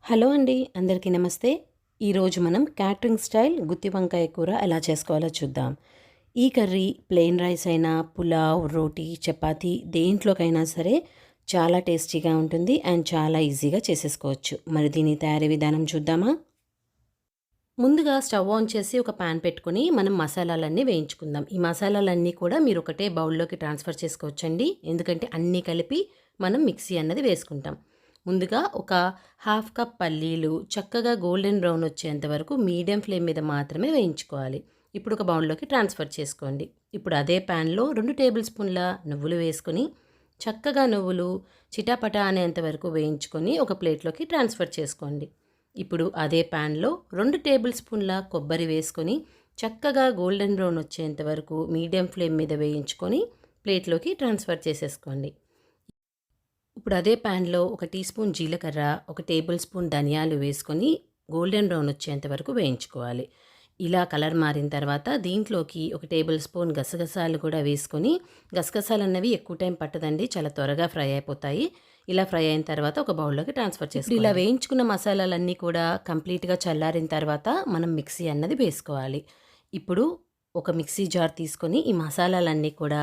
Hello అండి, అందరికీ నమస్తే. ఈరోజు మనం క్యాటరింగ్ స్టైల్ గుత్తి వంకాయ కూర ఎలా చేసుకోవాలో చూద్దాం. ఈ కర్రీ ప్లెయిన్ రైస్ అయినా, పులావ్, రోటీ, చపాతీ దేంట్లోకైనా సరే చాలా టేస్టీగా ఉంటుంది అండ్ చాలా ఈజీగా చేసేసుకోవచ్చు. మరి దీని తయారీ విధానం చూద్దామా? ముందుగా స్టవ్ ఆన్ చేసి ఒక పాన్ పెట్టుకొని మనం మసాలాలన్నీ వేయించుకుందాం. ఈ మసాలాలన్నీ కూడా మీరు ఒకటే బౌల్లోకి ట్రాన్స్ఫర్ చేసుకోవచ్చండి. ఎందుకంటే అన్నీ కలిపి మనం మిక్సీ అన్నది వేసుకుంటాం. ముందుగా ఒక హాఫ్ కప్ పల్లీలు చక్కగా గోల్డెన్ బ్రౌన్ వచ్చేంత వరకు మీడియం ఫ్లేమ్ మీద మాత్రమే వేయించుకోవాలి. ఇప్పుడు ఒక బౌల్లోకి ట్రాన్స్ఫర్ చేసుకోండి. ఇప్పుడు అదే ప్యాన్లో 2 టేబుల్ స్పూన్ల నువ్వులు వేసుకొని చక్కగా నువ్వులు చిటాపటా అనేంత వరకు వేయించుకొని ఒక ప్లేట్లోకి ట్రాన్స్ఫర్ చేసుకోండి. ఇప్పుడు అదే ప్యాన్లో 2 టేబుల్ స్పూన్ల కొబ్బరి వేసుకొని చక్కగా గోల్డెన్ బ్రౌన్ వచ్చేంత వరకు మీడియం ఫ్లేమ్ మీద వేయించుకొని ప్లేట్లోకి ట్రాన్స్ఫర్ చేసేసుకోండి. ఇప్పుడు అదే ప్యాన్లో 1 టీ స్పూన్ జీలకర్ర, 1 టేబుల్ స్పూన్ ధనియాలు వేసుకొని గోల్డెన్ బ్రౌన్ వచ్చేంత వరకు వేయించుకోవాలి. ఇలా కలర్ మారిన తర్వాత దీంట్లోకి 1 టేబుల్ స్పూన్ గసగసాలు కూడా వేసుకొని, గసగసాలు అన్నవి ఎక్కువ టైం పట్టదండి, చాలా త్వరగా ఫ్రై అయిపోతాయి. ఇలా ఫ్రై అయిన తర్వాత ఒక బౌల్లోకి ట్రాన్స్ఫర్ చేసుకోవాలి. ఇలా వేయించుకున్న మసాలాలన్నీ కూడా కంప్లీట్గా చల్లారిన తర్వాత మనం మిక్సీ అన్నది వేసుకోవాలి. ఇప్పుడు ఒక మిక్సీ జార్ తీసుకొని ఈ మసాలాలన్నీ కూడా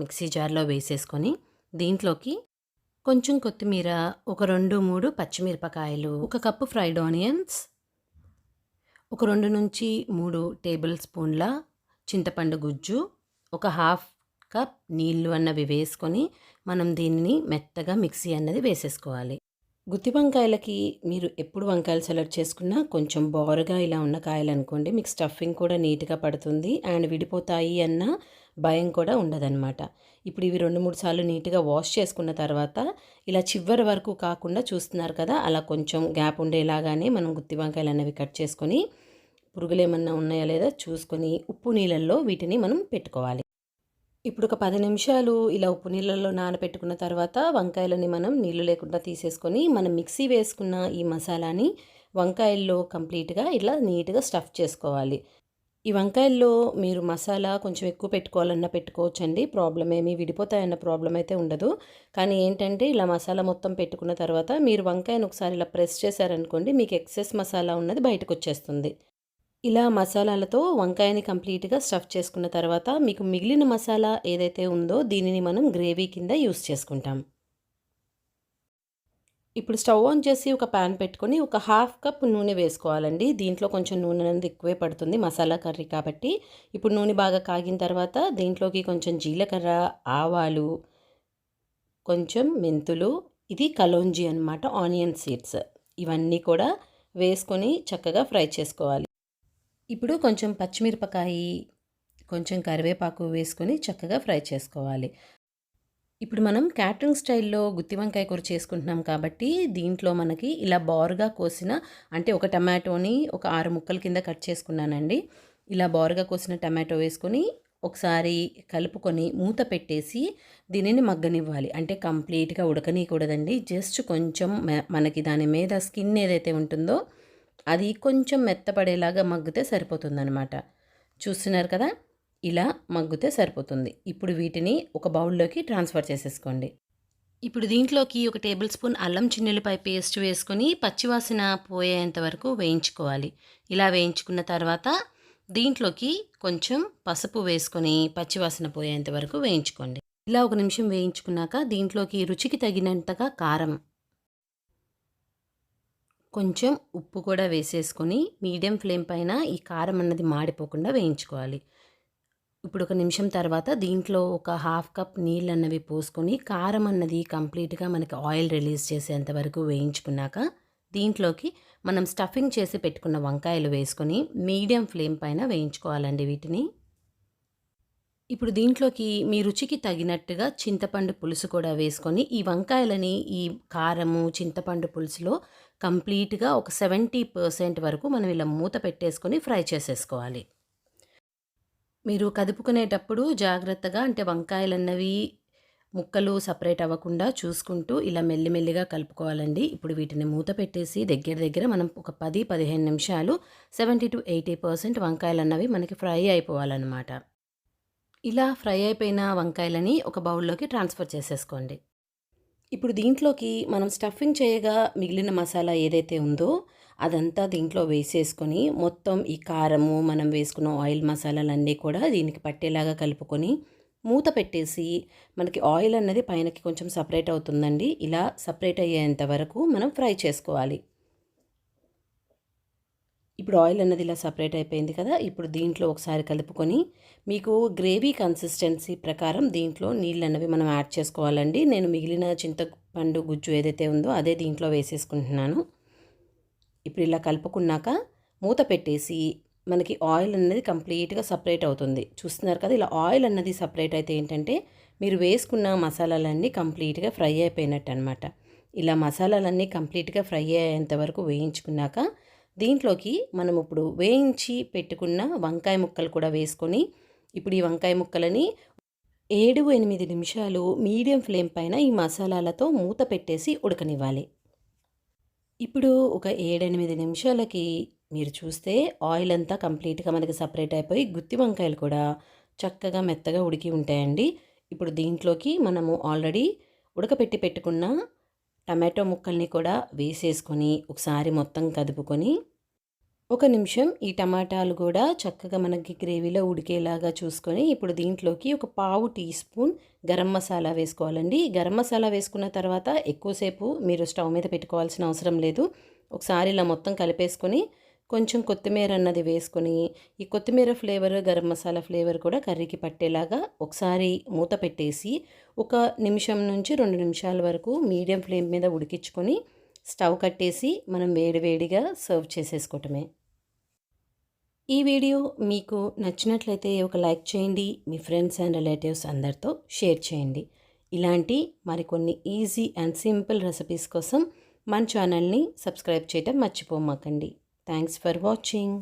మిక్సీ జార్లో వేసేసుకొని దీంట్లోకి కొంచెం కొత్తిమీర, ఒక 2, 3 పచ్చిమిరపకాయలు, ఒక కప్పు ఫ్రైడ్ ఆనియన్స్, ఒక 2-3 టేబుల్ స్పూన్ల చింతపండు గుజ్జు, ఒక హాఫ్ కప్ నీళ్లు అన్నవి వేసుకొని మనం దీన్ని మెత్తగా మిక్సీ అన్నది వేసేసుకోవాలి. గుత్తి వంకాయలకి మీరు ఎప్పుడు వంకాయలు సెలెక్ట్ చేసుకున్నా కొంచెం బోరగా ఇలా ఉన్న కాయలు అనుకోండి, మీకు స్టఫింగ్ కూడా నీట్గా పడుతుంది అండ్ విడిపోతాయి అన్న భయం కూడా ఉండదన్నమాట. ఇప్పుడు ఇవి 2-3 సార్లు నీట్గా వాష్ చేసుకున్న తర్వాత ఇలా చివరి వరకు కాకుండా చూస్తున్నారు కదా, అలా కొంచెం గ్యాప్ ఉండేలాగానే మనం గుత్తి వంకాయలు అనేవి కట్ చేసుకొని పురుగులు ఏమన్నా ఉన్నాయా లేదా చూసుకొని ఉప్పు నీళ్ళల్లో వీటిని మనం పెట్టుకోవాలి. ఇప్పుడు ఒక 10 నిమిషాలు ఇలా ఉప్పు నీళ్ళల్లో నానబెట్టుకున్న తర్వాత వంకాయలని మనం నీళ్లు లేకుండా తీసేసుకొని మనం మిక్సీ వేసుకున్న ఈ మసాలాని వంకాయల్లో కంప్లీట్గా ఇలా నీట్గా స్టఫ్ చేసుకోవాలి. ఈ వంకాయల్లో మీరు మసాలా కొంచెం ఎక్కువ పెట్టుకోవాలన్నా పెట్టుకోవచ్చండి, ప్రాబ్లం ఏమీ విడిపోతాయన్న ప్రాబ్లం అయితే ఉండదు. కానీ ఏంటంటే ఇలా మసాలా మొత్తం పెట్టుకున్న తర్వాత మీరు వంకాయను ఒకసారి ఇలా ప్రెస్ చేశారనుకోండి, మీకు ఎక్సెస్ మసాలా ఉన్నది బయటకు వచ్చేస్తుంది. ఇలా మసాలాలతో వంకాయని కంప్లీట్గా స్టఫ్ చేసుకున్న తర్వాత మీకు మిగిలిన మసాలా ఏదైతే ఉందో దీనిని మనం గ్రేవీ కింద యూస్ చేసుకుంటాం. ఇప్పుడు స్టవ్ ఆన్ చేసి ఒక పాన్ పెట్టుకొని ఒక హాఫ్ కప్ నూనె వేసుకోవాలండి. దీంట్లో కొంచెం నూనె అనేది ఎక్కువే పడుతుంది, మసాలా కర్రీ కాబట్టి. ఇప్పుడు నూనె బాగా కాగిన తర్వాత దీంట్లోకి కొంచెం జీలకర్ర, ఆవాలు, కొంచెం మెంతులు, ఇది కలోంజీ అనమాట, ఆనియన్ సీడ్స్, ఇవన్నీ కూడా వేసుకొని చక్కగా ఫ్రై చేసుకోవాలి. ఇప్పుడు కొంచెం పచ్చిమిరపకాయి, కొంచెం కరివేపాకు వేసుకొని చక్కగా ఫ్రై చేసుకోవాలి. ఇప్పుడు మనం క్యాటరింగ్ స్టైల్లో గుత్తి వంకాయ కూర చేసుకుంటున్నాం కాబట్టి దీంట్లో మనకి ఇలా బారుగా కోసిన, అంటే ఒక టమాటోని ఒక 6 ముక్కల కింద కట్ చేసుకున్నానండి. ఇలా బారుగా కోసిన టమాటో వేసుకొని ఒకసారి కలుపుకొని మూత పెట్టేసి దీనిని మగ్గనివ్వాలి. అంటే కంప్లీట్గా ఉడకనీయకూడదండి, జస్ట్ కొంచెం మనకి దాని మీద స్కిన్ ఏదైతే ఉంటుందో అది కొంచెం మెత్తపడేలాగా మగ్గితే సరిపోతుందనమాట. చూస్తున్నారు కదా, ఇలా మగ్గితే సరిపోతుంది. ఇప్పుడు వీటిని ఒక బౌల్లోకి ట్రాన్స్ఫర్ చేసేసుకోండి. ఇప్పుడు దీంట్లోకి 1 టేబుల్ స్పూన్ అల్లం చిన్నుల్లిపాయ పేస్ట్ వేసుకొని పచ్చివాసన పోయేంత వరకు వేయించుకోవాలి. ఇలా వేయించుకున్న తర్వాత దీంట్లోకి కొంచెం పసుపు వేసుకొని పచ్చివాసన పోయేంత వరకు వేయించుకోండి. ఇలా 1 నిమిషం వేయించుకున్నాక దీంట్లోకి రుచికి తగినంతగా కారం, కొంచెం ఉప్పు కూడా వేసేసుకొని మీడియం ఫ్లేమ్ పైన ఈ కారం అన్నది మాడిపోకుండా వేయించుకోవాలి. ఇప్పుడు 1 నిమిషం తర్వాత దీంట్లో ఒక హాఫ్ కప్ నీళ్ళు అన్నవి పోసుకొని కారం అన్నది కంప్లీట్గా మనకి ఆయిల్ రిలీజ్ చేసేంత వరకు వేయించుకున్నాక దీంట్లోకి మనం స్టఫింగ్ చేసి పెట్టుకున్న వంకాయలు వేసుకొని మీడియం ఫ్లేమ్ పైన వేయించుకోవాలండి వీటిని. ఇప్పుడు దీంట్లోకి మీ రుచికి తగినట్టుగా చింతపండు పులుసు కూడా వేసుకొని ఈ వంకాయలని ఈ కారము చింతపండు పులుసులో కంప్లీట్గా ఒక 70% వరకు మనం ఇలా మూత పెట్టేసుకొని ఫ్రై చేసేసుకోవాలి. మీరు కదుపుకునేటప్పుడు జాగ్రత్తగా, అంటే వంకాయలన్నవి ముక్కలు సపరేట్ అవ్వకుండా చూసుకుంటూ ఇలా మెల్లిమెల్లిగా కలుపుకోవాలండి. ఇప్పుడు వీటిని మూత పెట్టేసి దగ్గర దగ్గర మనం ఒక 10-15 నిమిషాలు 70-80% వంకాయలన్నవి మనకి ఫ్రై అయిపోవాలన్నమాట. ఇలా ఫ్రై అయిపోయిన వంకాయలని ఒక బౌల్లోకి ట్రాన్స్ఫర్ చేసేసుకోండి. ఇప్పుడు దీంట్లోకి మనం స్టఫింగ్ చేయగా మిగిలిన మసాలా ఏదైతే ఉందో అదంతా దీంట్లో వేసేసుకొని మొత్తం ఈ కారము మనం వేసుకున్న ఆయిల్ మసాలాలన్నీ కూడా దీనికి పట్టేలాగా కలుపుకొని మూత పెట్టేసి మనకి ఆయిల్ అన్నది పైనకి కొంచెం సపరేట్ అవుతుందండి. ఇలా సపరేట్ అయ్యేంత వరకు మనం ఫ్రై చేసుకోవాలి. ఇప్పుడు ఆయిల్ అన్నది ఇలా సపరేట్ అయిపోయింది కదా. ఇప్పుడు దీంట్లో ఒకసారి కలుపుకొని మీకు గ్రేవీ కన్సిస్టెన్సీ ప్రకారం దీంట్లో నీళ్ళు అన్నవి మనం యాడ్ చేసుకోవాలండి. నేను మిగిలిన చింతపండు గుజ్జు ఏదైతే ఉందో అదే దీంట్లో వేసేసుకుంటున్నాను. ఇప్పుడు ఇలా కలుపుకున్నాక మూత పెట్టేసి మనకి ఆయిల్ అన్నది కంప్లీట్గా సపరేట్ అవుతుంది. చూస్తున్నారు కదా, ఇలా ఆయిల్ అన్నది సపరేట్ అయితే ఏంటంటే మీరు వేసుకున్న మసాలాలన్నీ కంప్లీట్గా ఫ్రై అయిపోయినట్టు అనమాట. ఇలా మసాలాలన్నీ కంప్లీట్గా ఫ్రై అయ్యేంత వరకు వేయించుకున్నాక దీంట్లోకి మనం ఇప్పుడు వేయించి పెట్టుకున్న వంకాయ ముక్కలు కూడా వేసుకొని ఇప్పుడు ఈ వంకాయ ముక్కలని 7-8 నిమిషాలు మీడియం ఫ్లేమ్ పైన ఈ మసాలాలతో మూత పెట్టేసి ఉడకనివ్వాలి. ఇప్పుడు ఒక 7-8 నిమిషాలకి మీరు చూస్తే ఆయిల్ అంతా కంప్లీట్గా మనకి సపరేట్ అయిపోయి గుత్తి వంకాయలు కూడా చక్కగా మెత్తగా ఉడికి ఉంటాయండి. ఇప్పుడు దీంట్లోకి మనము ఆల్రెడీ ఉడకపెట్టి పెట్టుకున్న టమాటో ముక్కల్ని కూడా వేసేసుకొని ఒకసారి మొత్తం కదుపుకొని ఒక నిమిషం ఈ టమాటాలు కూడా చక్కగా మనకి గ్రేవీలో ఉడికేలాగా చూసుకొని ఇప్పుడు దీంట్లోకి ఒక పావు టీ స్పూన్ గరం మసాలా వేసుకోవాలండి. గరం మసాలా వేసుకున్న తర్వాత ఎక్కువసేపు మీరు స్టవ్ మీద పెట్టుకోవాల్సిన అవసరం లేదు. ఒకసారి ఇలా మొత్తం కలిపేసుకొని కొంచెం కొత్తిమీర అన్నది వేసుకొని ఈ కొత్తిమీర ఫ్లేవర్ గరం మసాలా ఫ్లేవర్ కూడా కర్రీకి పట్టేలాగా ఒకసారి మూత పెట్టేసి ఒక నిమిషం నుంచి 2 నిమిషాల వరకు మీడియం ఫ్లేమ్ మీద ఉడికించుకొని స్టవ్ కట్టేసి మనం వేడివేడిగా సర్వ్ చేసేసుకోవటమే. ఈ వీడియో మీకు నచ్చినట్లయితే ఒక లైక్ చేయండి. మీ ఫ్రెండ్స్ అండ్ రిలేటివ్స్ అందరితో షేర్ చేయండి. ఇలాంటి మరికొన్ని ఈజీ అండ్ సింపుల్ రెసిపీస్ కోసం మన ఛానల్ని సబ్స్క్రైబ్ చేయటం మర్చిపోమాకండి. Thanks for watching.